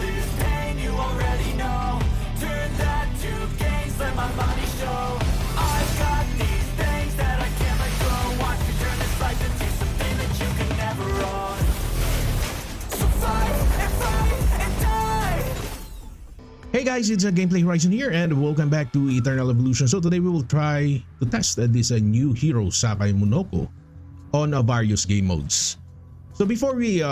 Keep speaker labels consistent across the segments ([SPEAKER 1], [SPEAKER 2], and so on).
[SPEAKER 1] this pain you already know. Turn that to gains, let my body show. I've got these things that I can't let go. Watch me turn this life into something that you can never own. So fight and die.
[SPEAKER 2] Hey guys, it's Gameplay Horizon here and welcome back to Eternal Evolution. So today we will try to test this new hero Sakai Monoko on various game modes. So before we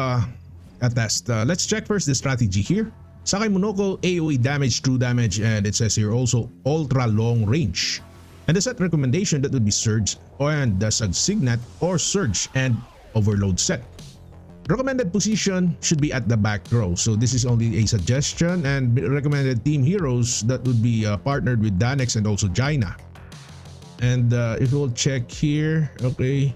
[SPEAKER 2] test, let's check first the strategy here. Sakai Monoko AoE damage, true damage, and it says here also ultra long range. And the set recommendation that would be Surge and the Signet or Surge and Overload set. Recommended position should be at the back row. So this is only a suggestion, and recommended team heroes that would be partnered with Danex and also Jaina. And if we'll check here, okay,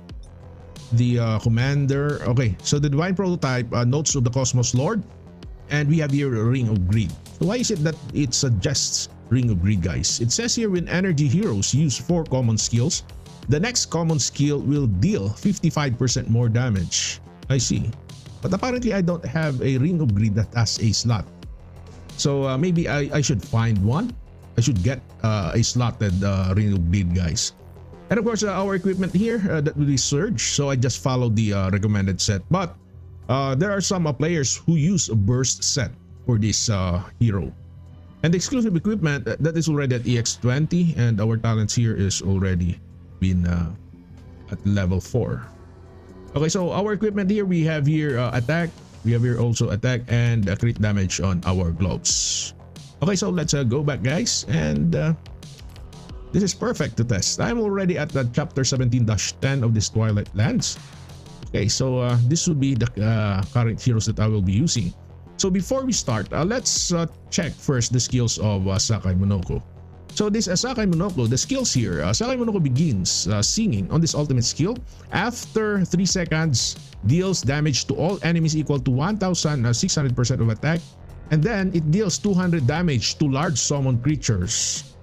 [SPEAKER 2] the commander, okay, so the divine prototype, Notes of the Cosmos Lord, and we have here a Ring of Greed. So why is it that it suggests Ring of Greed, guys? It says here when energy heroes use 4 common skills, the next common skill will deal 55% more damage. I see. But apparently I don't have a Ring of Greed that has a slot. So maybe I should find one. I should get a slotted Ring of Greed, guys. And of course our equipment here, that will be Surge. So I just followed the recommended set. But there are some players who use a burst set for this hero. And the exclusive equipment, that is already at EX20. And our talents here is already been at level 4. Okay, so our equipment here, we have here attack, we have here also attack and crit damage on our gloves. Okay, so let's go back, guys, and this is perfect to test. I'm already at the chapter 17-10 of this Twilight lands. Okay, so this would be the current heroes that I will be using. So before we start, let's check first the skills of Sakai Monoko. So this Sakai Monoko, the skills here, Sakai Monoko begins singing on this ultimate skill. After 3 seconds, deals damage to all enemies equal to 1,600% of attack. And then it deals 200 damage to large summon creatures.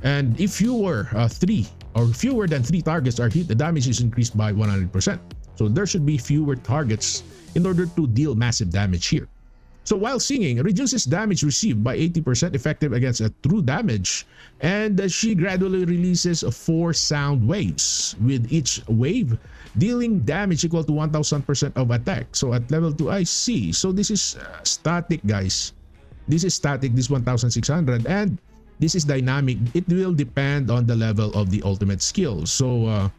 [SPEAKER 2] And if fewer than 3 targets are hit, the damage is increased by 100%. So there should be fewer targets in order to deal massive damage here. So while singing, reduces damage received by 80% effective against a true damage, and she gradually releases 4 sound waves, with each wave dealing damage equal to 1000% of attack. So at level 2, I see. So this is static, guys. This is static, this 1600, and this is dynamic. It will depend on the level of the ultimate skill. So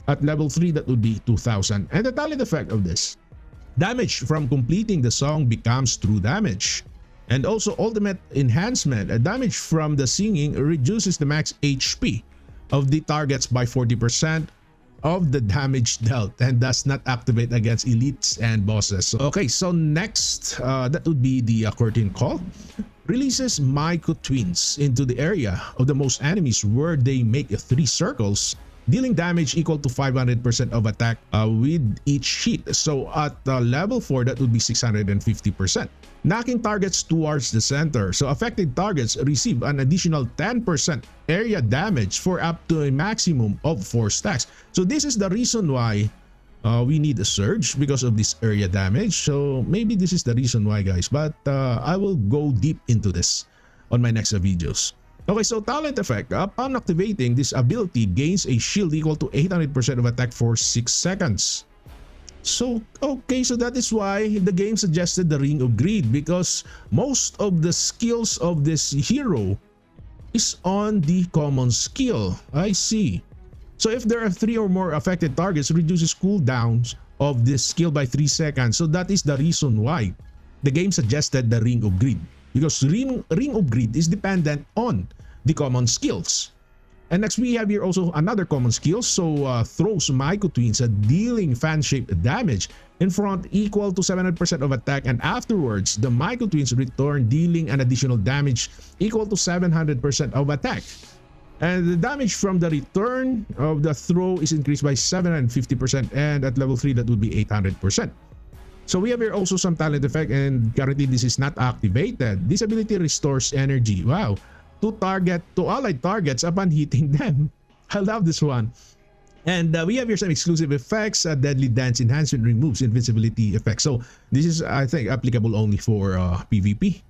[SPEAKER 2] at level 3, that would be 2000. And the talent effect of this: damage from completing the song becomes true damage. And also ultimate enhancement, damage from the singing reduces the max HP of the targets by 40% of the damage dealt and does not activate against elites and bosses. Okay, so next, that would be the curtain call. Releases Micro Twins into the area of the most enemies where they make 3 circles, dealing damage equal to 500% of attack with each hit. So at level 4, that would be 650%. Knocking targets towards the center. So affected targets receive an additional 10% area damage for up to a maximum of 4 stacks. So this is the reason why we need a Surge, because of this area damage. So maybe this is the reason why, guys. But I will go deep into this on my next videos. Okay, so talent effect. Upon activating, this ability gains a shield equal to 800% of attack for 6 seconds. So, okay, so that is why the game suggested the Ring of Greed, because most of the skills of this hero is on the common skill. I see. So if there are 3 or more affected targets, reduces cooldowns of this skill by 3 seconds. So that is the reason why the game suggested the Ring of Greed, because Ring of Greed is dependent on the common skills. And next we have here also another common skill. So throws Micro Twins, dealing fan-shaped damage in front equal to 700% of attack, and afterwards the Micro Twins return, dealing an additional damage equal to 700% of attack. And the damage from the return of the throw is increased by 750%, and at level 3 that would be 800%. So we have here also some talent effect, and currently this is not activated. This ability restores energy. Wow. To allied targets upon hitting them. I love this one. And we have here some exclusive effects. Deadly Dance Enhancement removes invincibility effects. So this is, I think, applicable only for PvP.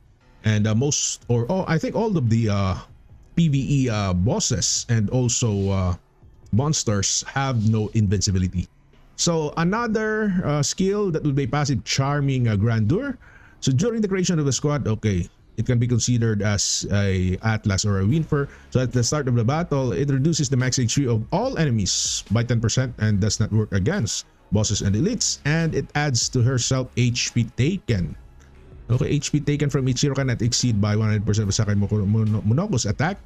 [SPEAKER 2] And I think all of the PvE bosses and also monsters have no invincibility. So another skill that would be passive, Charming Grandeur. So during the creation of a squad, okay, it can be considered as a Atlas or a Winfer. So at the start of the battle, it reduces the max HP of all enemies by 10% and does not work against bosses and elites. And it adds to herself HP taken. Okay, HP taken from each hero cannot exceed by 100% of Sakai Monoko's attack.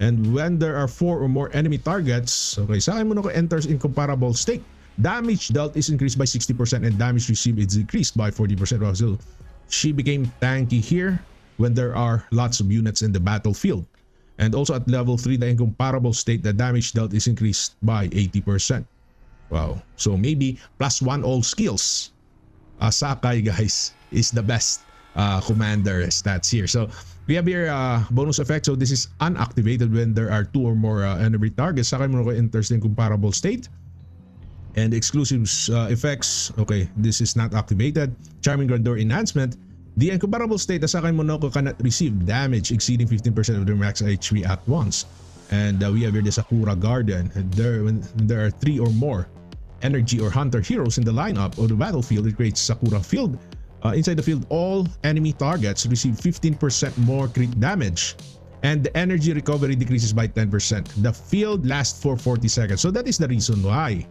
[SPEAKER 2] And when there are 4 or more enemy targets, okay, Sakai Monoko enters in comparable state. Damage dealt is increased by 60% and damage received is decreased by 40%. So she became tanky here when there are lots of units in the battlefield. And also at level 3, the incomparable state, the damage dealt is increased by 80%. Wow. So maybe +1 all skills. Sakai, guys, is the best commander stats here. So we have here bonus effect. So this is unactivated when there are 2 or more enemy targets. Sakai Monoko enters in comparable state. And exclusive effects, okay, this is not activated. Charming Grandeur enhancement. The incomparable state, the Sakai Monoko cannot receive damage exceeding 15% of their max HP at once. And we have here the Sakura Garden. When there are 3 or more energy or hunter heroes in the lineup of the battlefield, it creates Sakura Field. Inside the field, all enemy targets receive 15% more crit damage. And the energy recovery decreases by 10%. The field lasts for 40 seconds. So that is the reason why.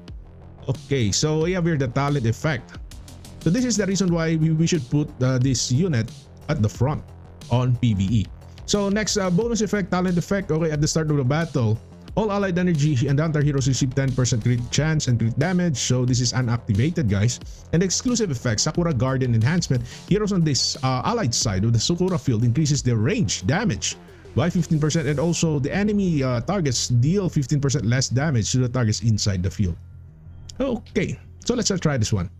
[SPEAKER 2] Okay, so we have here the talent effect. So this is the reason why we should put this unit at the front on PvE. So next, bonus effect, talent effect. Okay, at the start of the battle, all allied energy and hunter heroes receive 10% crit chance and crit damage. So this is unactivated, guys. And exclusive effect, Sakura Garden enhancement. Heroes on this allied side of the Sakura field increases their range damage by 15%. And also the enemy targets deal 15% less damage to the targets inside the field. Okay, so let's try this one.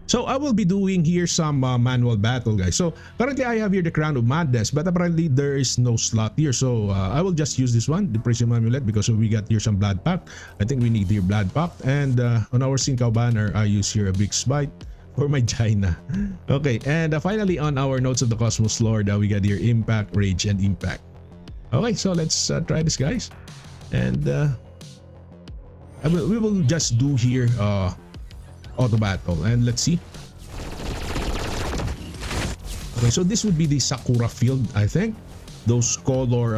[SPEAKER 2] So I will be doing here some manual battle, guys. So currently I have here the Crown of Madness, but apparently there is no slot here. So I will just use this one, the Prism Amulet, because we got here some Blood Pact. I think we need here Blood Pact. And on our Sinkaw banner, I use here a Big Spite for my Jaina. Okay, and finally on our Notes of the Cosmos Lord, we got here Impact, Rage, and Impact. Okay, so let's try this, guys. And we will just do here auto battle and let's see. Okay, so this would be the Sakura field, I think. Those color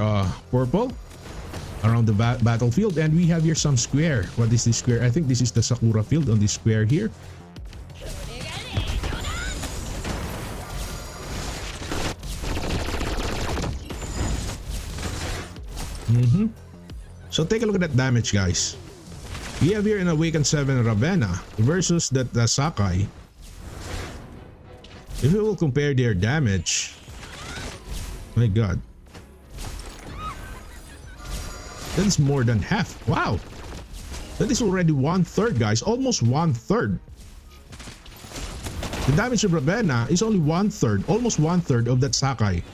[SPEAKER 2] purple around the battlefield, and we have here some square. What is this square? I think this is the Sakura field on this square here. So take a look at that damage, guys. We have here an Awakened 7 Ravenna versus that Sakai. If we will compare their damage, my god, that is more than half. Wow, that is already 1/3, guys, almost 1/3. The damage of Ravenna is only 1/3, almost 1/3 of that Sakai.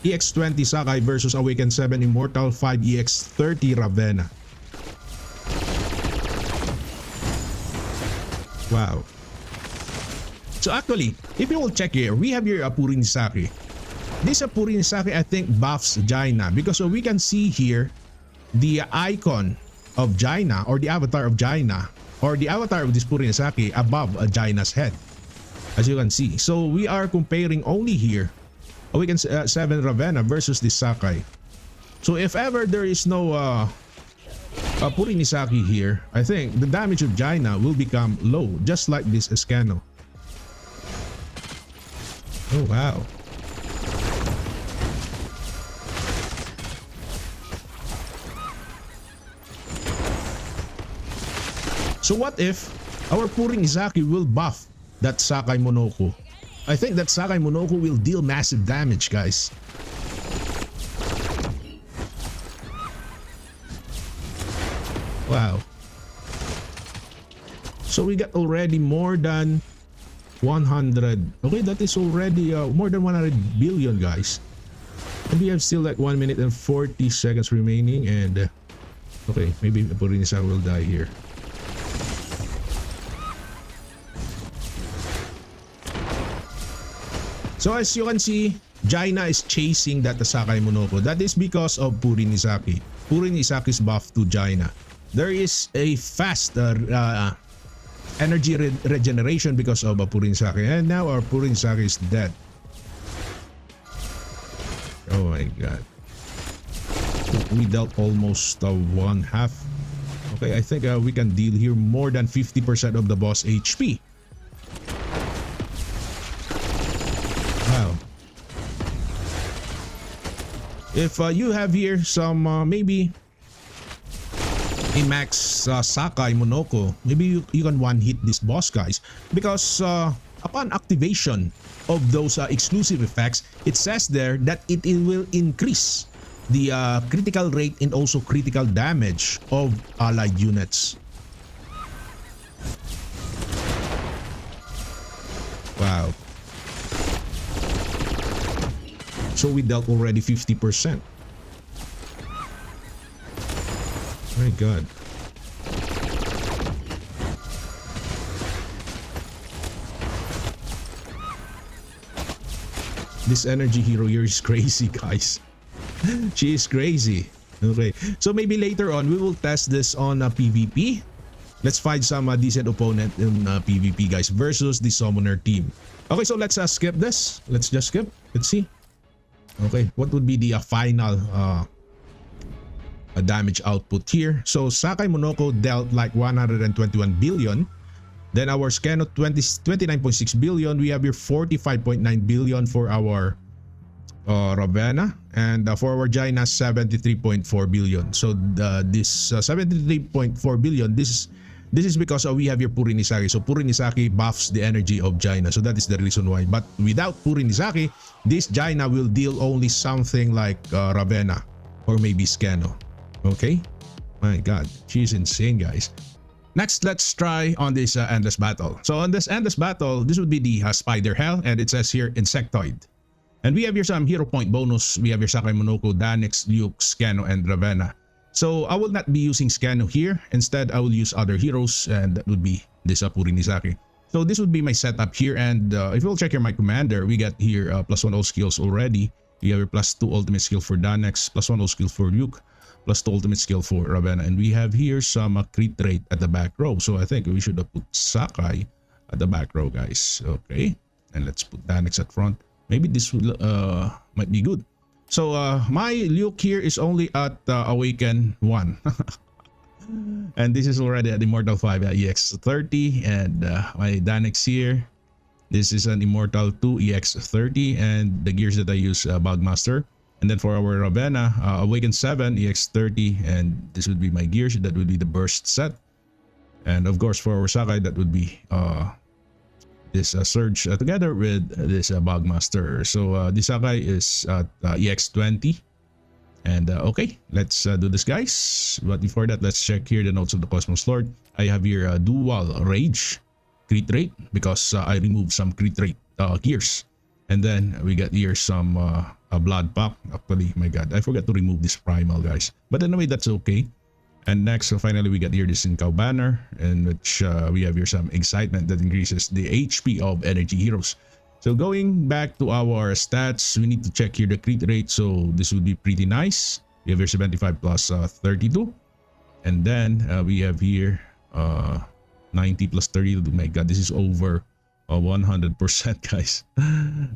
[SPEAKER 2] EX20 Sakai versus Awakened 7 Immortal 5 EX30 Ravenna. Wow. So actually, if you will check here, we have here Apuri Nisaki. This Apuri Nisaki, I think, buffs Jaina because we can see here the icon of Jaina or the avatar of Jaina or the avatar of this Apuri Nisaki above Jaina's head, as you can see. So we are comparing only here Awakened 7 Ravenna versus this Sakai. So if ever there is no Apuri Nisaki here, I think the damage of Jaina will become low, just like this Escano. Oh wow. So what if our Apuri Nisaki will buff that Sakai Monoko? I think that Sakai Monoko will deal massive damage, guys. Wow. So we got already more than 100. Okay, that is already more than 100 billion, guys. And we have still like 1 minute and 40 seconds remaining. And okay, maybe Purinisa will die here. So as you can see, Jaina is chasing that Sakai Monoko. That is because of Purin Isaki. Purin Isaki's buff to Jaina. There is a fast energy regeneration because of Purin Isaki. And now our Purin Isaki is dead. Oh my god. We dealt almost one half. Okay, I think we can deal here more than 50% of the boss HP. Wow. If you have here some maybe a max Sakai Monoko, maybe you can one hit this boss, guys, because upon activation of those exclusive effects, it says there that it will increase the critical rate and also critical damage of allied units. Wow. So we dealt already 50%. My god. This energy hero here is crazy, guys. She is crazy. Okay, so maybe later on we will test this on PvP. Let's find some decent opponent in PvP, guys, versus the summoner team. Okay, so let's skip this. Let's just skip. Let's see. Okay, what would be the final damage output here? So Sakai Monoko dealt like 121 billion. Then our Scano 29.6 billion. We have here 45.9 billion for our Ravenna, and for our Jaina 73.4 billion. So this 73.4 billion, this is because we have your Purin Isaki. So Purin Isaki buffs the energy of Jaina, so that is the reason why. But without Purin Isaki, this Jaina will deal only something like Ravenna or maybe Scano. Okay, my god, she's insane, guys. Next, let's try on this endless battle. So on this endless battle, this would be the Spider Hell, and it says here Insectoid. And we have here some hero point bonus. We have your Sakai Monoko, Danix, Luke, Scano, and Ravenna. So I will not be using Scano here. Instead, I will use other heroes, and that would be this Purin Isaki. So this would be my setup here, and if you'll check here my commander, we got here +1 all skills already. We have your +2 ultimate skill for Danix, +1 all skill for Luke, +2 ultimate skill for Ravenna, and we have here some crit rate at the back row. So I think we should have put Sakai at the back row, guys. Okay, and let's put Danix at front. Maybe this will might be good. So my Luke here is only at Awaken 1. And this is already at Immortal 5 at EX30. And my Danix here, this is an Immortal 2 EX30. And the gears that I use, Bugmaster. And then for our Ravenna, Awaken 7 EX30. And this would be my gears. That would be the Burst set. And of course for our Sakai, that would be this Surge together with this Bugmaster. So this Sakai is at EX20. And okay, let's do this, guys. But before that, let's check here the notes of the Cosmos Lord. I have here dual rage crit rate because I removed some crit rate gears. And then we got here some blood pack. Actually, my god, I forgot to remove this primal, guys. But anyway, that's okay. And next, so finally, we got here this Incal banner, in which we have here some excitement that increases the HP of energy heroes. So going back to our stats, we need to check here the crit rate. So this would be pretty nice. We have here 75 plus 32. And then we have here 90 plus 32. My god, this is over 100%, guys.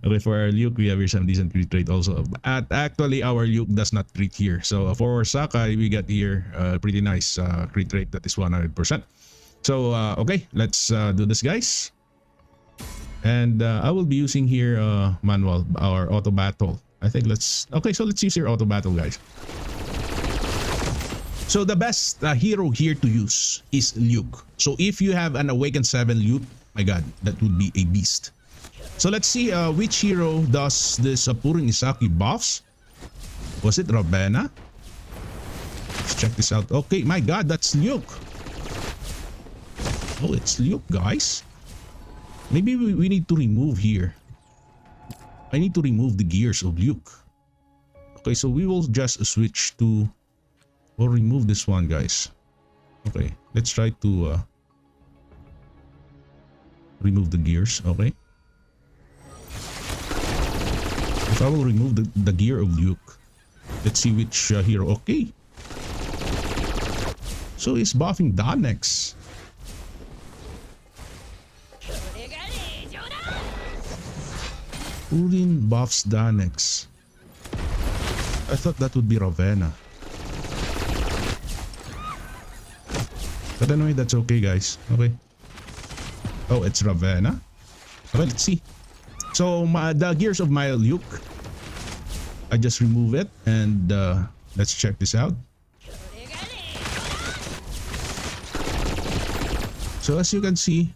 [SPEAKER 2] Okay, for our Luke, we have here some decent crit rate also. Actually, our Luke does not crit here. So for our Sakai, we got here pretty nice crit rate that is 100%. So okay, let's do this, guys. And I will be using here manual or auto battle. I think okay, so let's use here auto battle, guys. So the best hero here to use is Luke. So if you have an Awakened 7 Luke, my god, that would be a beast. So let's see which hero does this Purin Isaki buffs. Was it Ravenna? Let's check this out. Okay, my god, that's Luke. Oh, it's Luke, guys. Maybe we need to remove here. I need to remove the gears of Luke. Okay, so we will just switch to or remove this one, guys. Okay, let's try to remove the gears. Okay. So I will remove the gear of Luke. Let's see which hero. Okay. So he's buffing Danex. Ulin buffs Danex. I thought that would be Ravenna. But anyway, that's okay, guys. Okay. Oh, it's Ravenna. Okay, let's see. So the gears of my Luke, I just remove it and let's check this out. So as you can see,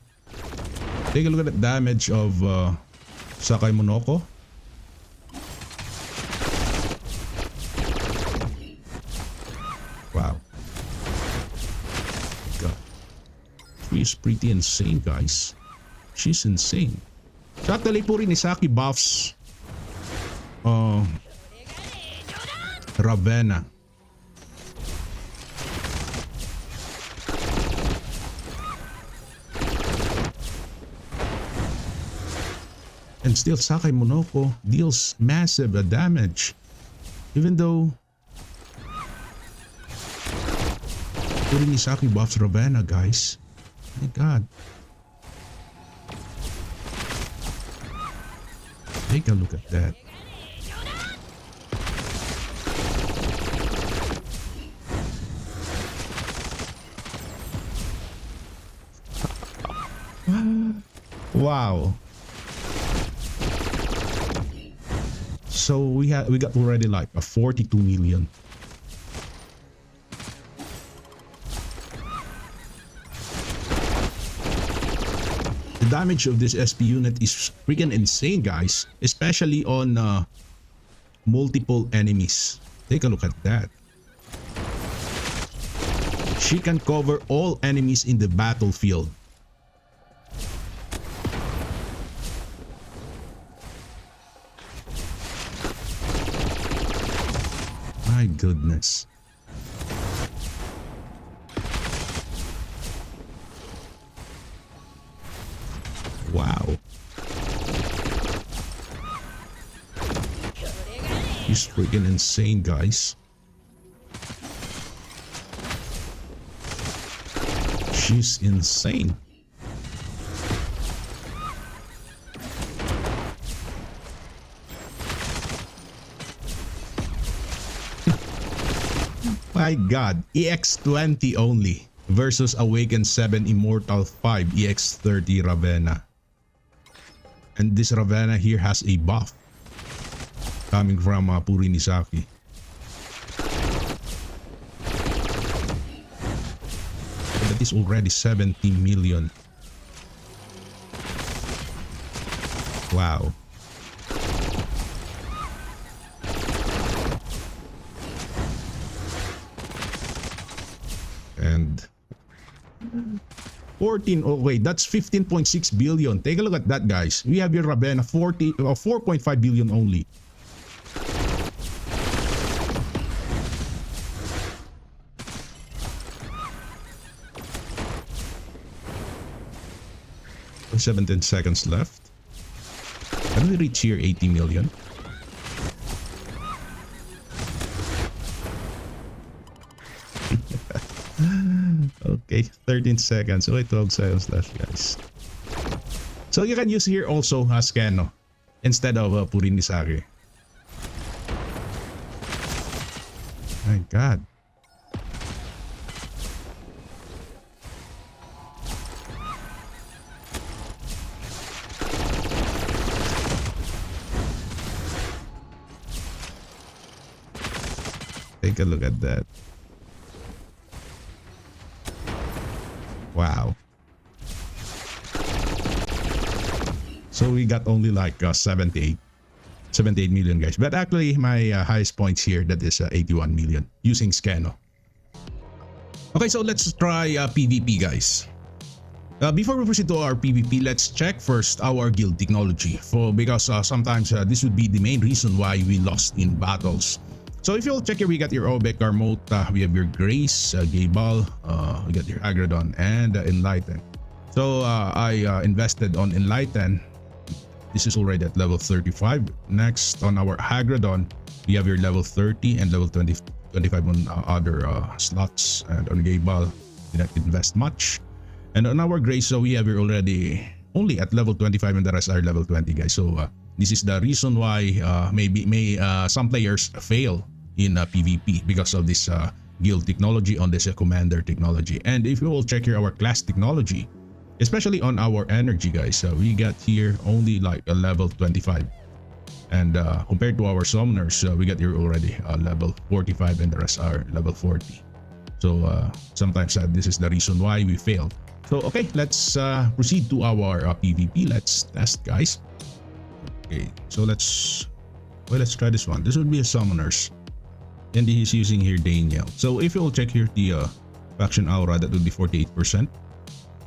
[SPEAKER 2] take a look at the damage of Sakai Monoko. Wow. God. She's pretty insane, guys. She's insane. So actually, puri ni Saki buffs Ravenna. And still Sakai Monoko deals massive damage. Even though puri ni Saki buffs Ravenna, guys. My God. Take a look at that. Wow. So we got already like a 42 million. The damage of this SP unit is freaking insane, guys, especially on multiple enemies. Take a look at that. She can cover all enemies in the battlefield. My goodness. Wow. He's freaking insane, guys. She's insane. My God, EX20 only versus Awakened 7 Immortal 5 EX30 Ravenna. And this Ravenna here has a buff coming from Puri Nisaki. That is already 70 million. Wow. And 14, oh wait, that's 15.6 billion. Take a look at that, guys. We have here Ravenna 4.5 billion only. Oh, 17 seconds left. Can we reach here 80 million? Okay, 13 seconds. Okay, 12 seconds left, guys. So you can use here also Skeno instead of Puri Nisaki. My God. Take a look at that. Wow. So we got only like 78 million, guys. But actually my highest points here, that is 81 million using Skeno. Okay, so let's try PvP, guys. Before we proceed to our PvP, let's check first our guild technology because sometimes this would be the main reason why we lost in battles. So if you'll check here, we got your Obek, Armot, we have your Grace, Gaybal, we got your Agradon, and Enlighten. So I invested on Enlighten This is already at level 35. Next, on our Hagradon, we have your level 30 and level 25 on other slots. And on Gable, did not invest much. And on our Grace, so we have here already only at level 25 and the rest are level 20, guys. So this is the reason why some players fail in PvP because of this guild technology on this commander technology. And if you will check here our class technology, especially on our energy, guys, we got here only like a level 25. And compared to our summoners, we got here already level 45 and the rest are level 40. So sometimes this is the reason why we fail. So okay, let's proceed to our PvP. Let's test, guys. Okay, so let's try this one. This would be a summoners. And he's using here Daniel. So if you'll check here the faction aura, that would be 48%.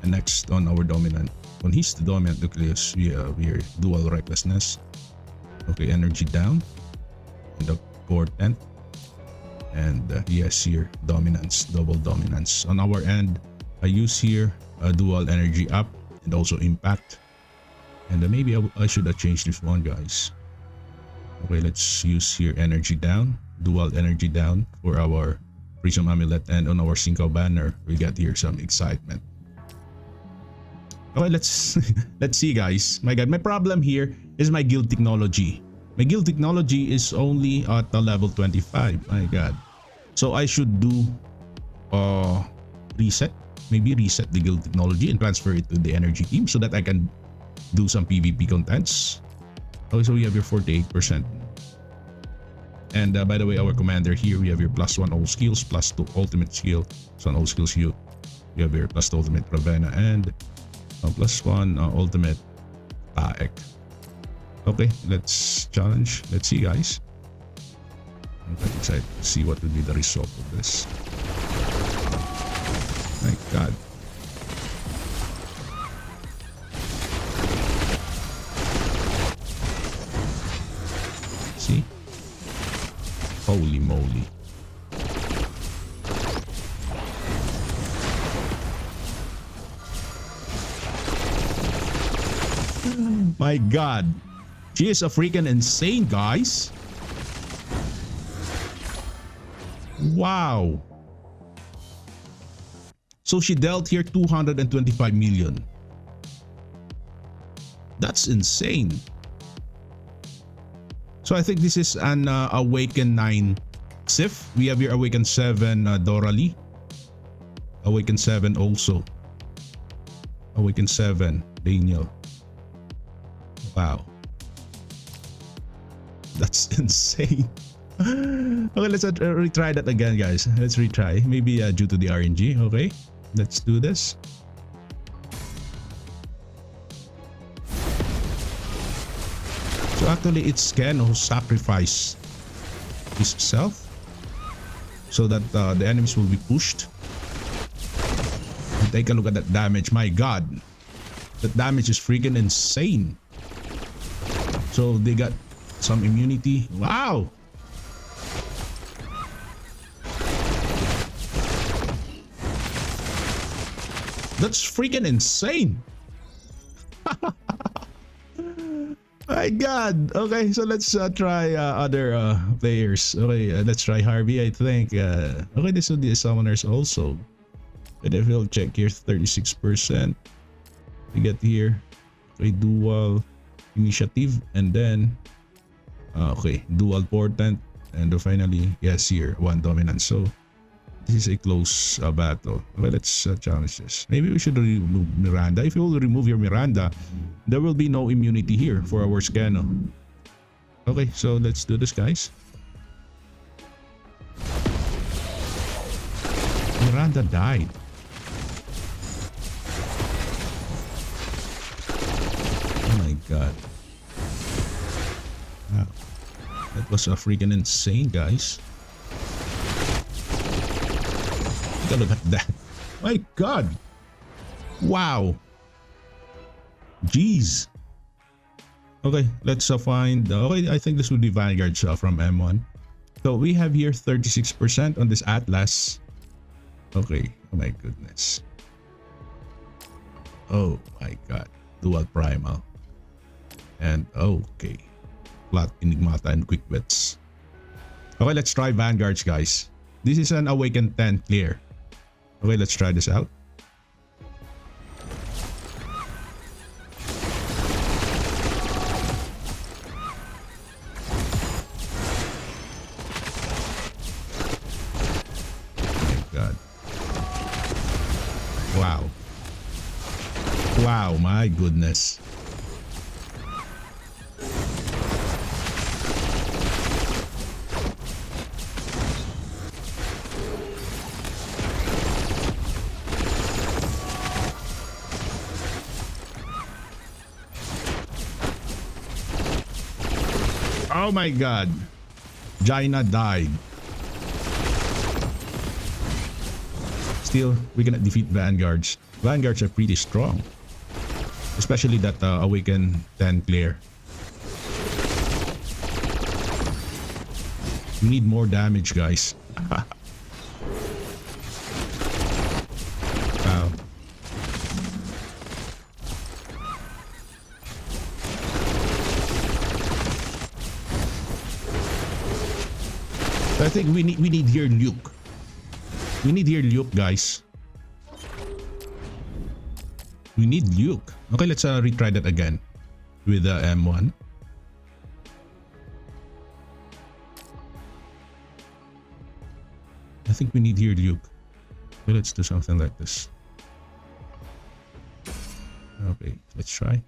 [SPEAKER 2] And next on our dominant, on his dominant nucleus, we have here dual recklessness. Okay, energy down. And the portent. And he has here dominance, double dominance. On our end, I use here a dual energy up and also impact. And maybe I should have changed this one, guys. Okay, let's use here energy down, dual energy down for our Prism Amulet. And on our Cinco banner, we got here some excitement. Okay, let's see, guys. My God, my problem here is my guild technology. My guild technology is only at the level 25. My God. So I should do reset. Maybe reset the guild technology and transfer it to the energy team so that I can do some PvP contents. Okay, so we have your 48%. And by the way, our commander here, we have your +1 all skills, +2 ultimate skill. So on all skills, we have your +2 ultimate Ravenna and +1 ultimate Taek. Okay, let's challenge. Let's see, guys. I'm quite excited to see what will be the result of this. My God. See? Holy moly. My God. She is a freaking insane, guys. Wow. So she dealt here 225 million. That's insane. So I think this is an Awaken 9 Sif. We have here Awaken 7 Doralee. Awaken 7 also. Awaken 7 Daniel. Wow. That's insane. Okay, let's retry that again, guys. Let's retry. Maybe due to the RNG. Okay, let's do this. So actually, it's Ken who sacrificed himself so that the enemies will be pushed. And take a look at that damage. My God, that damage is freaking insane. So they got some immunity. Wow. That's freaking insane. My God. Okay, so let's try other players. Okay, let's try Harvey, I think. Okay, this will be summoners also. And if we'll check here, 36%. We get here a dual initiative and then okay, dual portent, and finally, yes, here, one dominance. So this is a close battle. Okay, let's challenge this. Maybe we should remove Miranda. If you will remove your Miranda, there will be no immunity here for our Scano. Okay, so let's do this, guys. Miranda died. Oh my God. Wow. That was a freaking insane, guys. Look at that. My God. Wow. Jeez. Okay, let's find. Okay, I think this would be Vanguard from M1. So we have here 36% on this Atlas. Okay. Oh my goodness. Oh my God. Dual Primal. And okay. Plot, Enigmata, and Quick Bets. Okay, let's try Vanguards, guys. This is an Awakened 10 clear. Okay, let's try this out. Wow. Wow, my goodness. Oh my god. Jaina died. Still, we cannot defeat Vanguards. Vanguards are pretty strong. Especially that Awaken 10 clear. We need more damage, guys. Wow. I think we need here Luke. We need here Luke, guys. We need Luke. Okay, let's retry that again with the M1. I think we need here Luke. Okay, let's do something like this. Okay, let's try.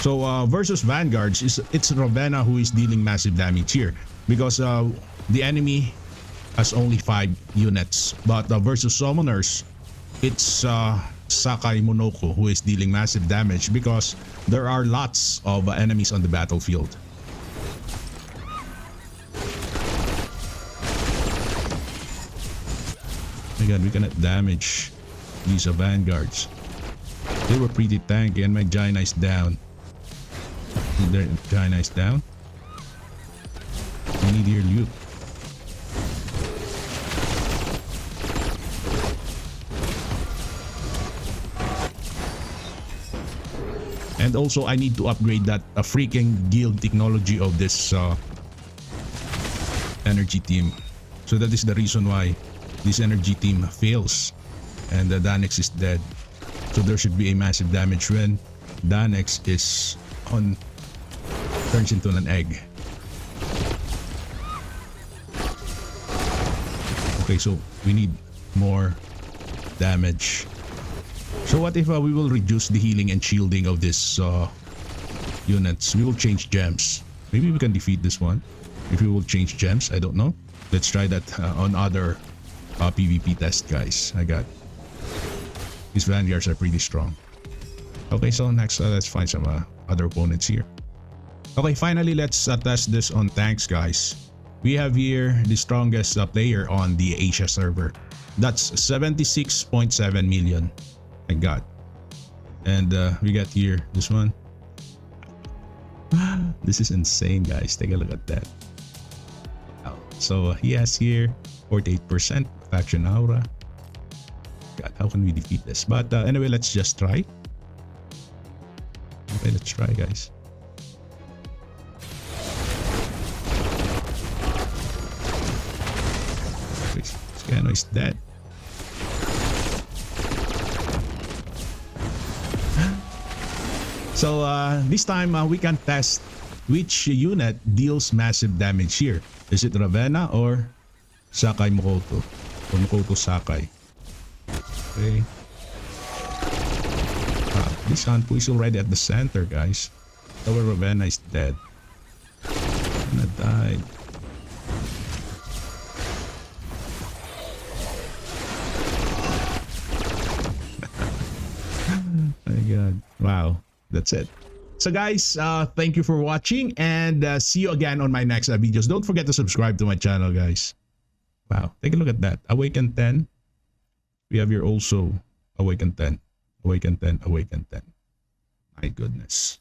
[SPEAKER 2] So versus Vanguards, it's Ravenna who is dealing massive damage here because the enemy has only 5 units. But versus Summoners, it's Sakai Monoko who is dealing massive damage because there are lots of enemies on the battlefield. Again, we cannot damage these Vanguards. They were pretty tanky and my Jaina is down. Their Jaina is down. We need your Luke. And also I need to upgrade that freaking guild technology of this energy team. So that is the reason why this energy team fails and the Danex is dead. So there should be a massive damage when Danex is turns into an egg. Okay, so we need more damage. So what if we will reduce the healing and shielding of this units? We will change gems. Maybe we can defeat this one if we will change gems. I don't know. Let's try that on other PvP test, guys. These Vanguards are pretty strong. Okay, so next let's find some other opponents here. Okay, finally let's test this on tanks, guys. We have here the strongest player on the Asia server. That's 76.7 million. My god. And we got here this one. This is insane, guys. Take a look at that. Wow. So he has here 48% faction aura. God, how can we defeat this? But anyway, let's just try. Okay, let's try, guys. Scano is dead. So this time we can test which unit deals massive damage here. Is it Ravenna or Sakai Monoko? Or Monoko Sakai? Okay. This Hanpu is already at the center, guys. Our Ravenna is dead. Ravenna died. My god. Wow. That's it. So guys, thank you for watching and see you again on my next videos. Don't forget to subscribe to my channel, guys. Wow. Take a look at that. Awaken 10. We have here also Awaken 10. Awaken 10. Awaken 10. My goodness.